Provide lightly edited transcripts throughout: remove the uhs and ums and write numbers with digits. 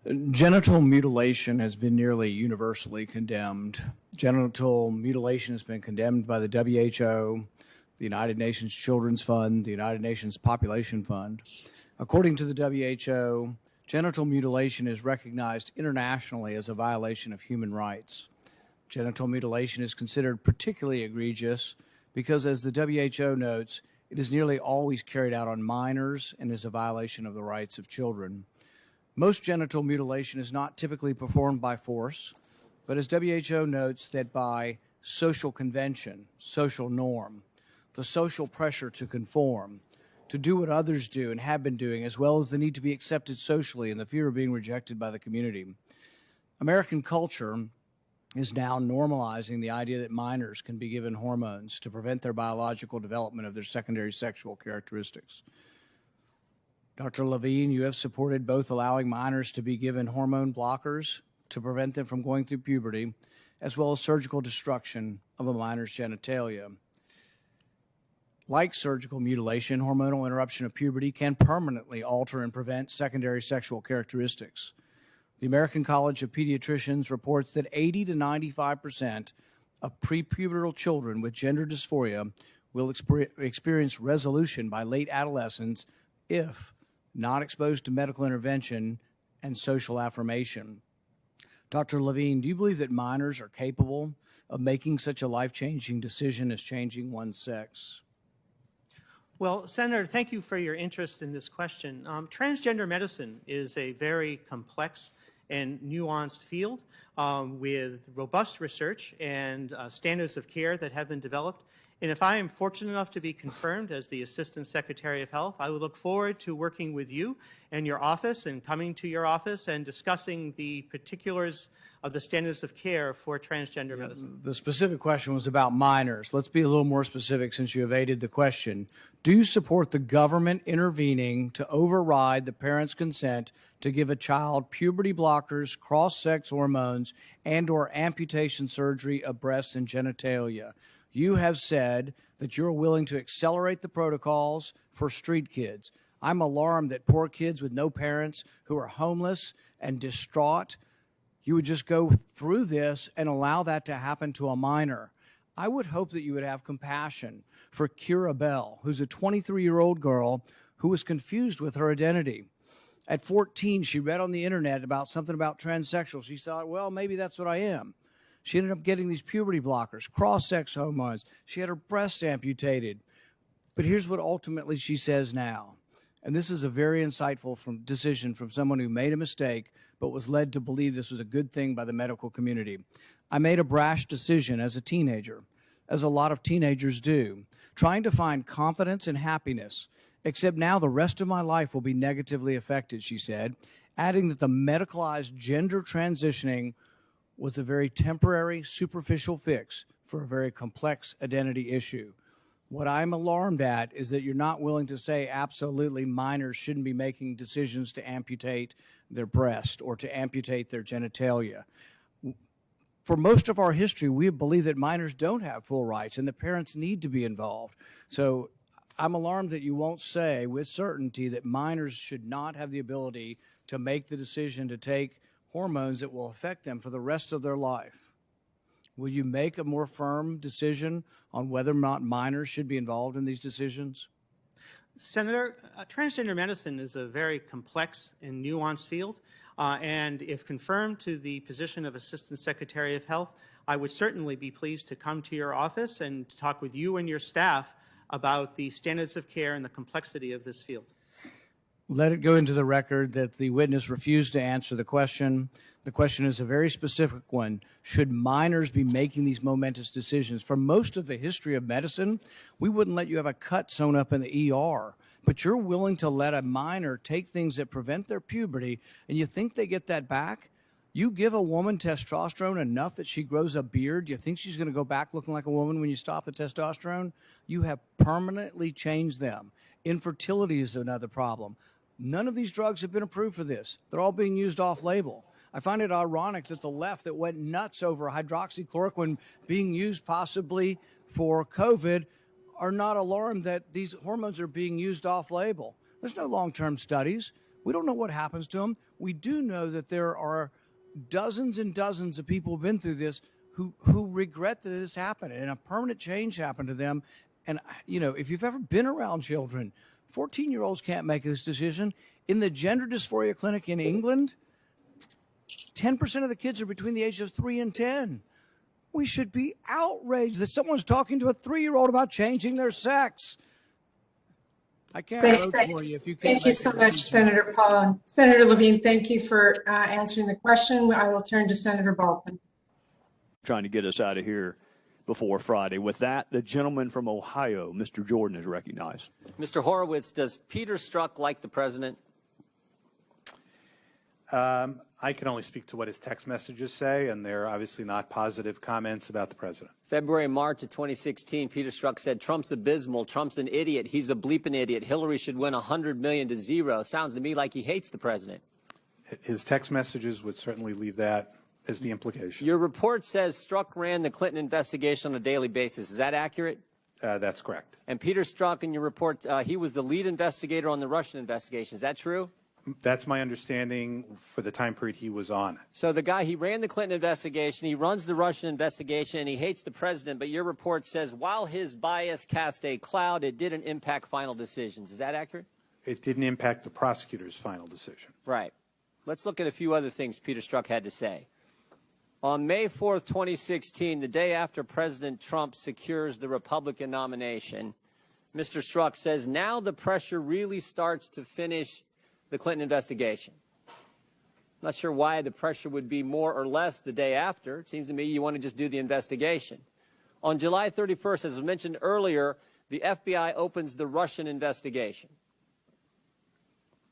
Genital mutilation has been nearly universally condemned. Genital mutilation has been condemned by the WHO, the United Nations Children's Fund, the United Nations Population Fund. According to the WHO, genital mutilation is recognized internationally as a violation of human rights. Genital mutilation is considered particularly egregious because, as the WHO notes, it is nearly always carried out on minors and is a violation of the rights of children. Most genital mutilation is not typically performed by force, but as WHO notes, that by social convention, social norm, the social pressure to conform, to do what others do and have been doing, as well as the need to be accepted socially and the fear of being rejected by the community. American culture is now normalizing the idea that minors can be given hormones to prevent their biological development of their secondary sexual characteristics. Dr. Levine, you have supported both allowing minors to be given hormone blockers to prevent them from going through puberty, as well as surgical destruction of a minor's genitalia. Like surgical mutilation, hormonal interruption of puberty can permanently alter and prevent secondary sexual characteristics. The American College of Pediatricians reports that 80 to 95% of prepubertal children with gender dysphoria will experience resolution by late adolescence if not exposed to medical intervention and social affirmation. Dr. Levine, do you believe that minors are capable of making such a life-changing decision as changing one's sex? Well, Senator, thank you for your interest in this question. Transgender medicine is a very complex and nuanced field with robust research and standards of care that have been developed. And if I am fortunate enough to be confirmed as the Assistant Secretary of Health, I would look forward to working with you and your office and coming to your office and discussing the particulars of the standards of care for transgender medicine. The specific question was about minors. Let's be a little more specific since you evaded the question. Do you support the government intervening to override the parent's consent to give a child puberty blockers, cross-sex hormones, and/or amputation surgery of breasts and genitalia? You have said that you're willing to accelerate the protocols for street kids. I'm alarmed that poor kids with no parents who are homeless and distraught, you would just go through this and allow that to happen to a minor. I would hope that you would have compassion for Kira Bell, who's a 23-year-old girl who was confused with her identity. At 14, she read on the internet about something about transsexual. She thought, well, maybe that's what I am. She ended up getting these puberty blockers, cross-sex hormones. She had her breasts amputated. But here's what ultimately she says now. And this is a very insightful decision from someone who made a mistake but was led to believe this was a good thing by the medical community. I made a brash decision as a teenager, as a lot of teenagers do, trying to find confidence and happiness, except now the rest of my life will be negatively affected, she said, adding that the medicalized gender transitioning was a very temporary, superficial fix for a very complex identity issue. What I'm alarmed at is that you're not willing to say absolutely minors shouldn't be making decisions to amputate their breast or to amputate their genitalia. For most of our history, we have believed that minors don't have full rights and the parents need to be involved. So I'm alarmed that you won't say with certainty that minors should not have the ability to make the decision to take hormones that will affect them for the rest of their life. Will you make a more firm decision on whether or not minors should be involved in these decisions? Senator, transgender medicine is a very complex and nuanced field, and if confirmed to the position of Assistant Secretary of Health, I would certainly be pleased to come to your office and talk with you and your staff about the standards of care and the complexity of this field. Let it go into the record that the witness refused to answer the question. The question is a very specific one. Should minors be making these momentous decisions? For most of the history of medicine, we wouldn't let you have a cut sewn up in the ER. But you're willing to let a minor take things that prevent their puberty, and you think they get that back? You give a woman testosterone enough that she grows a beard, you think she's going to go back looking like a woman when you stop the testosterone? You have permanently changed them. Infertility is another problem. None of these drugs have been approved for this. They're all being used off-label. I find it ironic that the left that went nuts over hydroxychloroquine being used possibly for COVID are not alarmed that these hormones are being used off-label. There's no long-term studies. We don't know what happens to them. We do know that there are dozens and dozens of people who've been through this who regret that this happened and a permanent change happened to them. And, you know, if you've ever been around children, 14-year-olds can't make this decision. In the gender dysphoria clinic in England, 10% of the kids are between the ages of 3 and 10. We should be outraged that someone's talking to a 3-year-old about changing their sex. I can't vote for you if you can't. Thank you so much, Senator Paul. Senator Levine, thank you for answering the question. I will turn to Senator Baldwin. Trying to get us out of here before Friday. With that, the gentleman from Ohio, Mr. Jordan, is recognized. Mr. Horowitz, does Peter Strzok like the president? I can only speak to what his text messages say, and they're obviously not positive comments about the president. February, March of 2016, Peter Strzok said, Trump's abysmal, Trump's an idiot, he's a bleeping idiot, Hillary should win 100 million to 0. Sounds to me like he hates the president. His text messages would certainly leave that as the implication. Your report says Strzok ran the Clinton investigation on a daily basis. Is that accurate? That's correct. And Peter Strzok, in your report, he was the lead investigator on the Russian investigation. Is that true? That's my understanding for the time period he was on. So the guy, he ran the Clinton investigation, he runs the Russian investigation, and he hates the president, but your report says while his bias cast a cloud, it didn't impact final decisions. Is that accurate? It didn't impact the prosecutor's final decision. Right. Let's look at a few other things Peter Strzok had to say. On May 4th, 2016, the day after President Trump secures the Republican nomination, Mr. Strzok says, now the pressure really starts to finish the Clinton investigation. I'm not sure why the pressure would be more or less the day after. It seems to me you want to just do the investigation. On July 31st, as I mentioned earlier, the FBI opens the Russian investigation.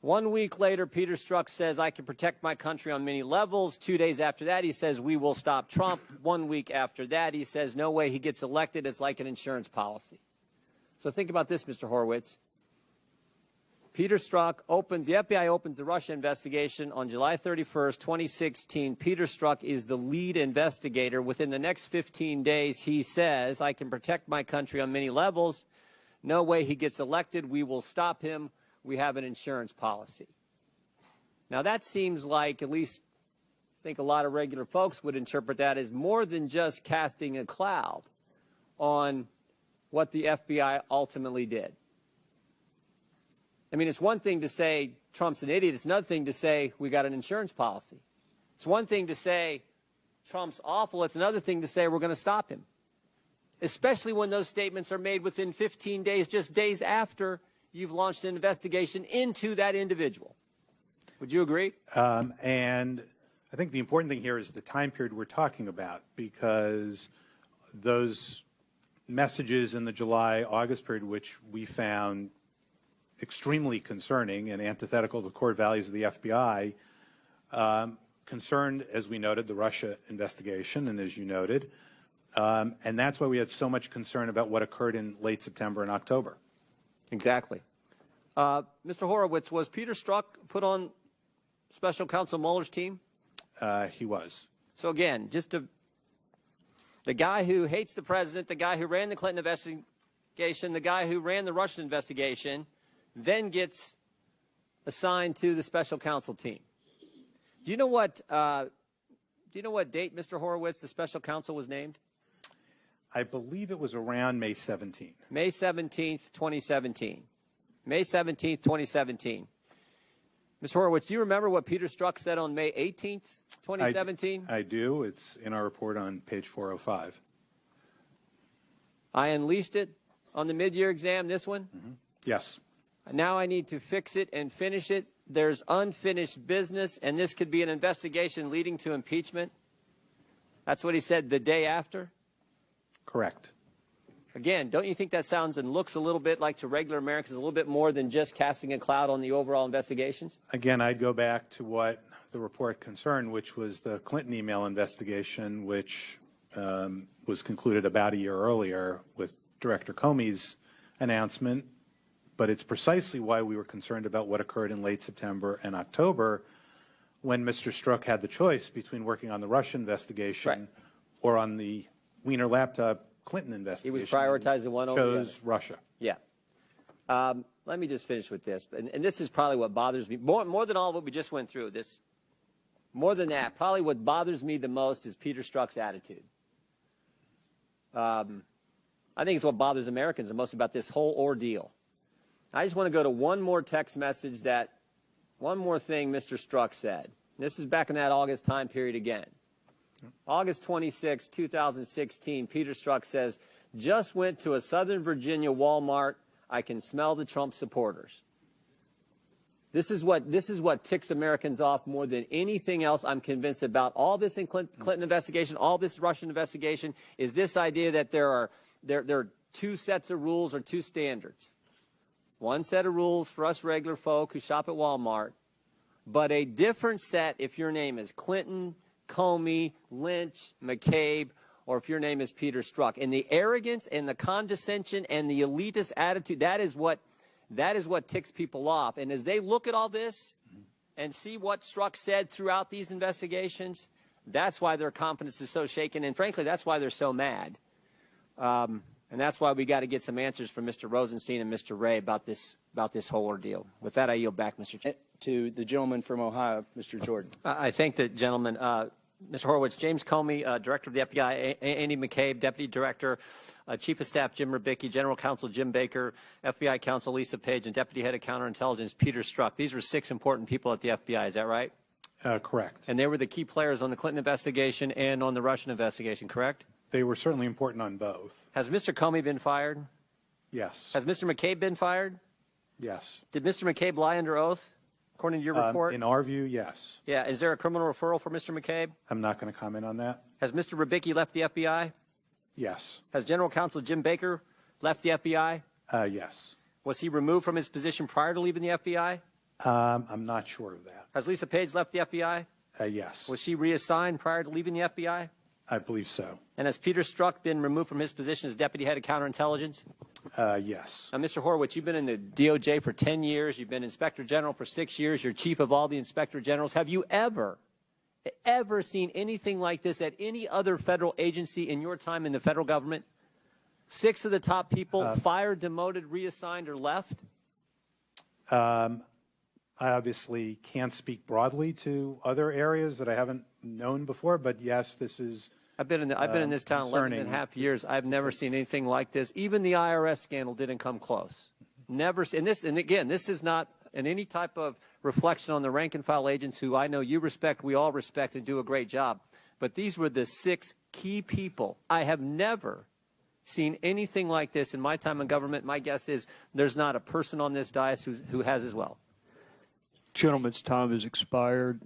1 week later, Peter Strzok says, I can protect my country on many levels. 2 days after that, he says, we will stop Trump. 1 week after that, he says, no way he gets elected. It's like an insurance policy. So think about this, Mr. Horowitz. Peter Strzok opens, the FBI opens the Russia investigation on July 31st, 2016. Peter Strzok is the lead investigator. Within the next 15 days, he says, I can protect my country on many levels. No way he gets elected. We will stop him. We have an insurance policy. Now, that seems like, at least I think a lot of regular folks would interpret that as more than just casting a cloud on what the FBI ultimately did. I mean, it's one thing to say Trump's an idiot. It's another thing to say we got an insurance policy. It's one thing to say Trump's awful. It's another thing to say we're going to stop him, especially when those statements are made within 15 days, just days after you've launched an investigation into that individual. Would you agree? And I think the important thing here is the time period we're talking about, because those messages in the July-August period, which we found extremely concerning and antithetical to the core values of the FBI, concerned, as we noted, the Russia investigation, and as you noted, and that's why we had so much concern about what occurred in late September and October. Exactly. Mr. Horowitz, was Peter Strzok put on Special Counsel Mueller's team? He was. So again, the guy who hates the president, the guy who ran the Clinton investigation, the guy who ran the Russian investigation, then gets assigned to the special counsel team. Do you know what date, Mr. Horowitz, the special counsel was named? I believe it was around May 17th. May 17th, 2017. May 17th, 2017. Mr. Horowitz, do you remember what Peter Strzok said on May 18th, 2017? I do. It's in our report on page 405. I unleashed it on the mid-year exam, this one? Mm-hmm. Yes. Now I need to fix it and finish it. There's unfinished business, and this could be an investigation leading to impeachment. That's what he said the day after? Correct. Again, don't you think that sounds and looks a little bit like to regular Americans a little bit more than just casting a cloud on the overall investigations? Again, I'd go back to what the report concerned, which was the Clinton email investigation, which was concluded about a year earlier with Director Comey's announcement. But it's precisely why we were concerned about what occurred in late September and October, when Mr. Strzok had the choice between working on the Russian investigation or on the Wiener laptop Clinton investigation. He was prioritizing one over the other. Chose Russia. Yeah. Let me just finish with this. And this is probably what bothers me more than all what we just went through, this More than that, probably what bothers me the most is Peter Strzok's attitude. I think it's what bothers Americans the most about this whole ordeal. I just want to go to one more text message one more thing Mr. Strzok said. This is back in that August time period again. August 26, 2016, Peter Strzok says, just went to a Southern Virginia Walmart. I can smell the Trump supporters. This is what ticks Americans off more than anything else. I'm convinced about all this in Clinton investigation, all this Russian investigation, is this idea that there are two sets of rules or two standards. One set of rules for us regular folk who shop at Walmart, but a different set if your name is Clinton, Comey, Lynch, McCabe, or if your name is Peter Strzok. And the arrogance and the condescension and the elitist attitude, that is what ticks people off. And as they look at all this and see what Strzok said throughout these investigations, that's why their confidence is so shaken. And frankly, that's why they're so mad. And that's why we got to get some answers from Mr. Rosenstein and Mr. Wray about this whole ordeal. With that, I yield back, Mr. Chair. To the gentleman from Ohio, Mr. Jordan. I thank the gentleman. Mr. Horowitz, James Comey, Director of the FBI, Andy McCabe, Deputy Director, Chief of Staff Jim Rubicki, General Counsel Jim Baker, FBI Counsel Lisa Page, and Deputy Head of Counterintelligence Peter Strzok. These were 6 important people at the FBI. Is that right? Correct. And they were the key players on the Clinton investigation and on the Russian investigation, correct? They were certainly important on both. Has Mr. Comey been fired? Yes. Has Mr. McCabe been fired? Yes. Did Mr. McCabe lie under oath, according to your report? In our view, yes. Yeah. Is there a criminal referral for Mr. McCabe? I'm not going to comment on that. Has Mr. Rubicki left the FBI? Yes. Has General Counsel Jim Baker left the FBI? Yes. Was he removed from his position prior to leaving the FBI? I'm not sure of that. Has Lisa Page left the FBI? Yes. Was she reassigned prior to leaving the FBI? I believe so. And has Peter Strzok been removed from his position as Deputy Head of Counterintelligence? Yes. Now, Mr. Horowitz, you've been in the DOJ for 10 years. You've been Inspector General for 6 years. You're chief of all the Inspector Generals. Have you ever seen anything like this at any other federal agency in your time in the federal government? 6 of the top people fired, demoted, reassigned, or left? I obviously can't speak broadly to other areas that I haven't known before, but yes, this is. I've been in this town 11 and a half years. I've never seen anything like this. Even the IRS scandal didn't come close. Never. And again, this is not in any type of reflection on the rank and file agents who I know you respect, we all respect, and do a great job. But these were the 6 key people. I have never seen anything like this in my time in government. My guess is there's not a person on this dais who has as well. Gentleman's time has expired.